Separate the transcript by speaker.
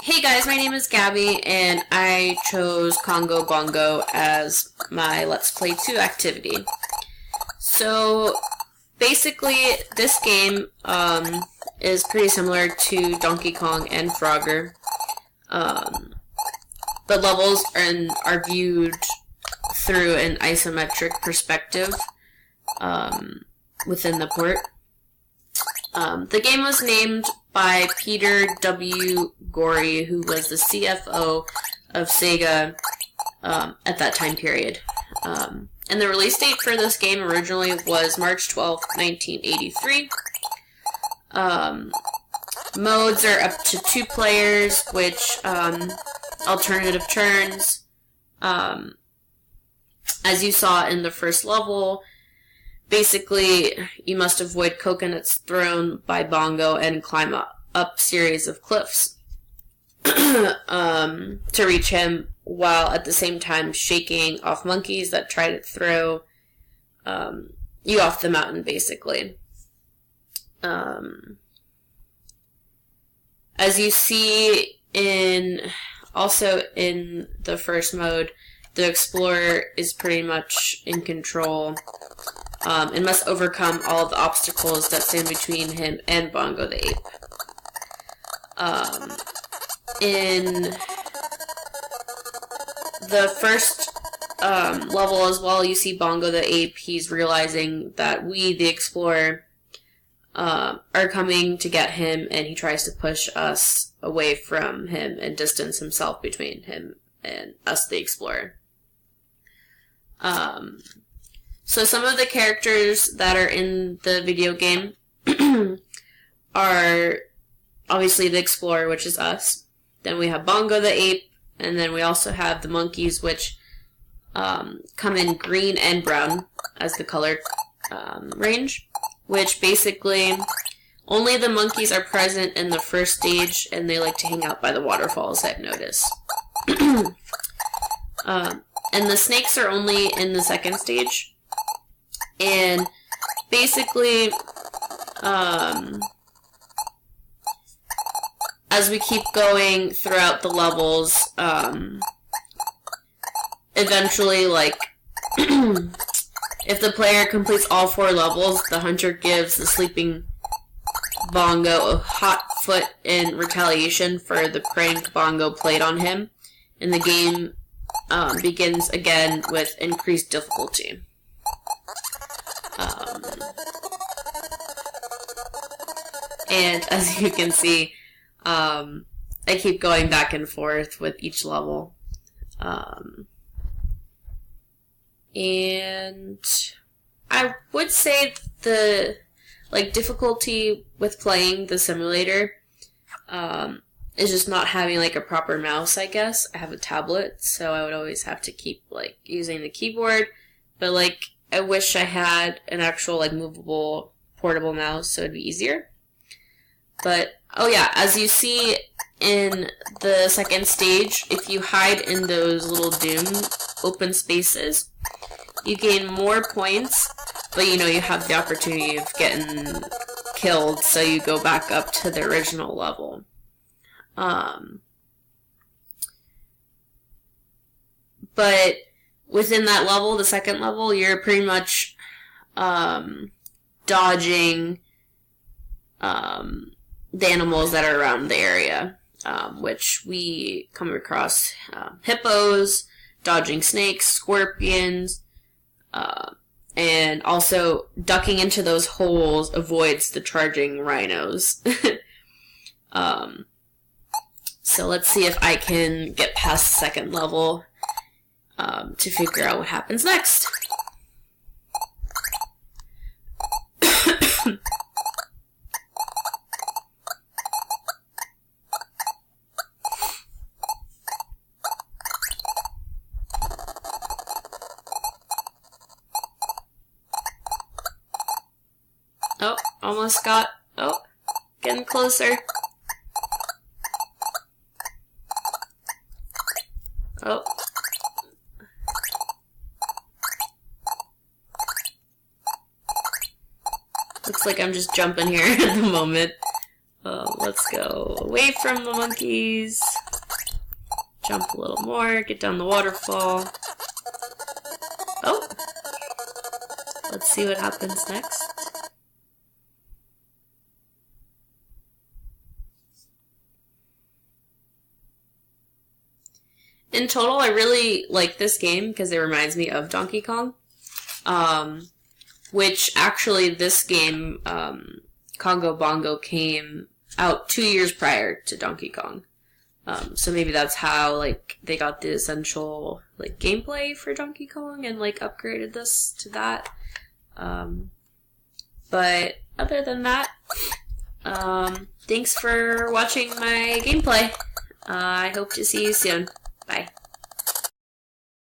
Speaker 1: Hey guys, my name is Gabby, and I chose Congo Bongo as my Let's Play 2 activity. So, basically, this game is pretty similar to Donkey Kong and Frogger. The levels are viewed through an isometric perspective within the port. The game was named by Peter W. Gorey, who was the CFO of Sega at that time period. And the release date for this game originally was March 12th, 1983. Modes are up to 2 players, which alternative turns. As you saw in the first level, basically, you must avoid coconuts thrown by Bongo and climb up series of cliffs to reach him, while at the same time shaking off monkeys that try to throw you off the mountain, basically. As you see also in the first mode, the explorer is pretty much in control and must overcome all of the obstacles that stand between him and Bongo the ape. In the first level as well, you see Bongo the ape. He's realizing that we, the explorer, are coming to get him, and he tries to push us away from him and distance himself between him and us, the explorer. So some of the characters that are in the video game are obviously the explorer, which is us. Then we have Bongo the ape, and then we also have the monkeys, which come in green and brown as the color range, which basically only the monkeys are present in the first stage, and they like to hang out by the waterfalls, I've noticed. And the snakes are only in the second stage. And basically, as we keep going throughout the levels, eventually, if the player completes all 4 levels, the hunter gives the sleeping Bongo a hot foot in retaliation for the prank Bongo played on him, and the game begins again with increased difficulty. And as you can see, I keep going back and forth with each level. And I would say the difficulty with playing the simulator is just not having a proper mouse, I guess. I have a tablet, so I would always have to keep using the keyboard, but I wish I had an actual movable portable mouse so it'd be easier. But oh yeah, as you see in the second stage, if you hide in those little doom open spaces, you gain more points, but you have the opportunity of getting killed, so you go back up to the original level. But within that level, the second level, you're pretty much dodging the animals that are around the area, which we come across hippos, dodging snakes, scorpions, and also ducking into those holes avoids the charging rhinos. So let's see if I can get past the second level to figure out what happens next. Oh, almost got... Oh, getting closer. Oh. Looks like I'm just jumping here at the moment. Let's go away from the monkeys. jump a little more, get down the waterfall. Oh! Let's see what happens next. In total, I really like this game because it reminds me of Donkey Kong. Which actually this game, Congo Bongo, came out 2 years prior to Donkey Kong. So maybe that's how, like, they got the essential, like, gameplay for Donkey Kong and, like, upgraded this to that. But other than that, thanks for watching my gameplay. I hope to see you soon. Bye.